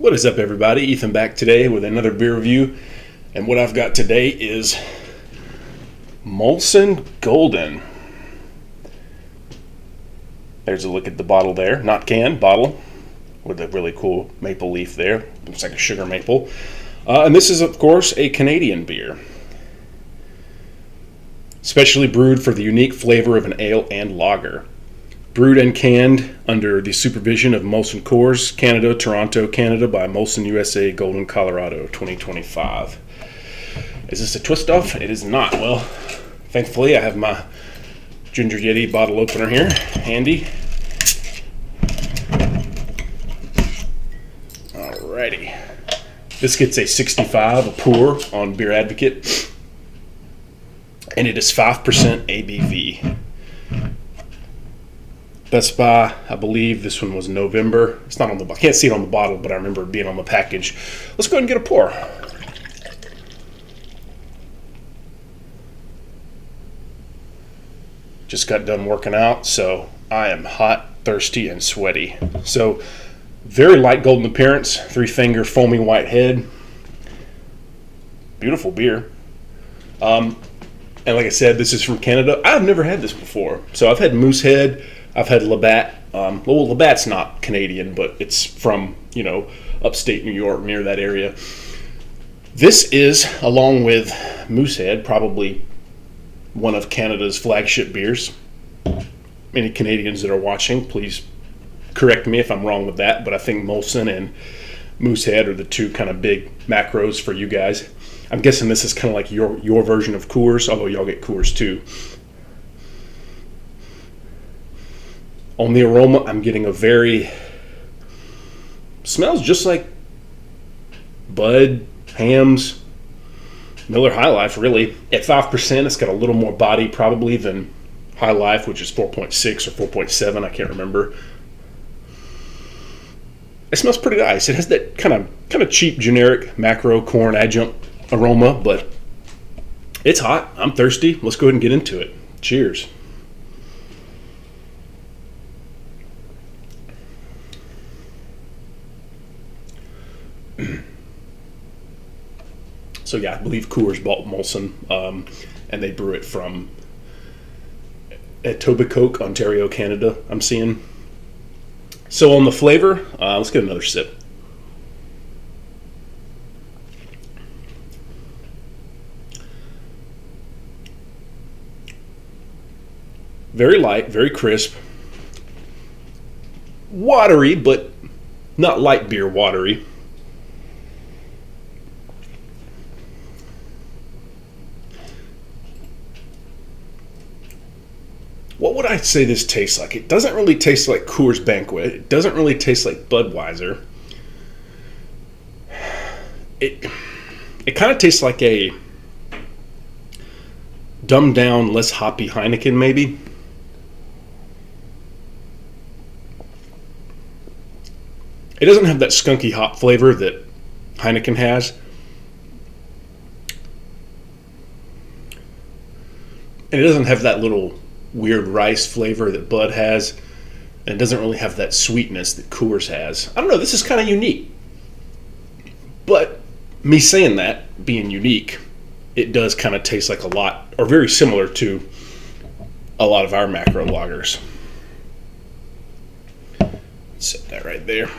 What is up, everybody? Ethan back today with another beer review, and what I've got today is Molson Golden. There's a look at the bottle there, not can, bottle, with a really cool maple leaf there. Looks like a sugar maple. And this is, of course, a Canadian beer, specially brewed for the unique flavor of an ale and lager. Brewed and canned under the supervision of Molson Coors Canada, Toronto, Canada by Molson USA, Golden, Colorado, 2025. Is this a twist off? It is not. Well, thankfully I have my Ginger Yeti bottle opener here, handy. Alrighty. This gets a 65, a pour on Beer Advocate, and it is 5% ABV. Best Buy, I believe this one was November. It's not on the, I can't see it on the bottle, but I remember it being on the package. Let's go ahead and get a pour. Just got done working out, so I am hot, thirsty, and sweaty. So, very light golden appearance, 3-finger foamy white head. Beautiful beer. And like I said, this is from Canada. I've never had this before. So I've had Moosehead, I've had Labatt. Well, Labatt's not Canadian, but it's from, upstate New York, near that area. This is, along with Moosehead, probably one of Canada's flagship beers. Any Canadians that are watching, please correct me if I'm wrong with that, but I think Molson and Moosehead are the two kind of big macros for you guys. I'm guessing this is kind of like your version of Coors, although y'all get Coors too. On the aroma, I'm getting a smells just like Bud, Hamm's, Miller High Life, really. At 5%, it's got a little more body probably than High Life, which is 4.6 or 4.7, I can't remember. It smells pretty nice. It has that kind of cheap, generic macro corn adjunct aroma, but it's hot. I'm thirsty. Let's go ahead and get into it. Cheers. So yeah, I believe Coors bought Molson, and they brew it from Etobicoke, Ontario, Canada, I'm seeing. So on the flavor, let's get another sip. Very light, very crisp. Watery, but not light beer watery. What would I say this tastes like? It doesn't really taste like Coors Banquet. It doesn't really taste like Budweiser. It kind of tastes like a dumbed down, less hoppy Heineken, maybe. It doesn't have that skunky hop flavor that Heineken has. And it doesn't have that little weird rice flavor that Bud has. And it doesn't really have that sweetness that Coors has. I don't know, this is kind of unique. But me saying that, being unique, it does kind of taste like a lot, or very similar to a lot of our macro lagers. Set that right there.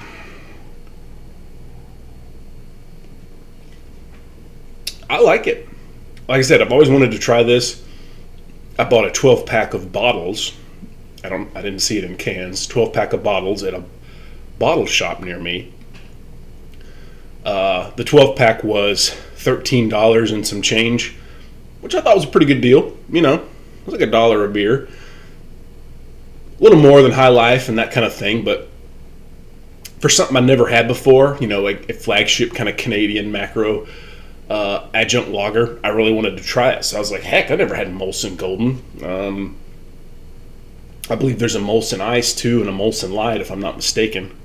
I like it. Like I said, I've always wanted to try this. I bought a 12-pack of bottles. I didn't see it in cans. 12-pack of bottles at a bottle shop near me. The 12-pack was $13 and some change, which I thought was a pretty good deal. It was like $1 a beer. A little more than High Life and that kind of thing, but for something I never had before, like a flagship kind of Canadian macro adjunct lager, I really wanted to try it. So I was like, heck, I never had Molson Golden. I believe there's a Molson Ice too and a Molson Light, if I'm not mistaken.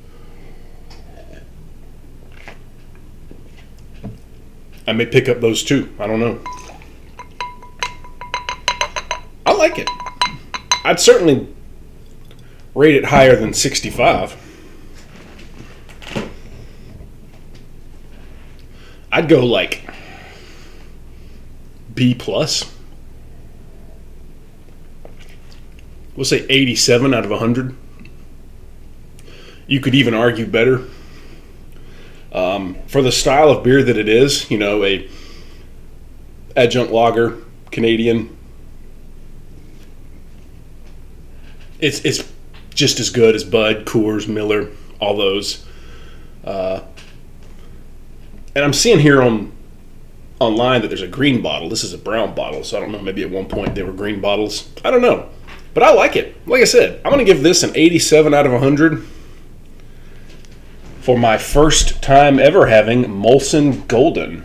I may pick up those too. I don't know. I like it. I'd certainly rate it higher than 65. I'd go like B plus. We'll say 87 out of 100. You could even argue better. For the style of beer that it is, you know, a adjunct lager, Canadian, it's just as good as Bud, Coors, Miller, all those. And I'm seeing here online that there's a green bottle. This is a brown bottle, so I don't know. Maybe at one point they were green bottles. I don't know. But I like it. Like I said, I'm going to give this an 87 out of 100 for my first time ever having Molson Golden.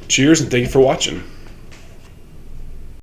Cheers, and thank you for watching.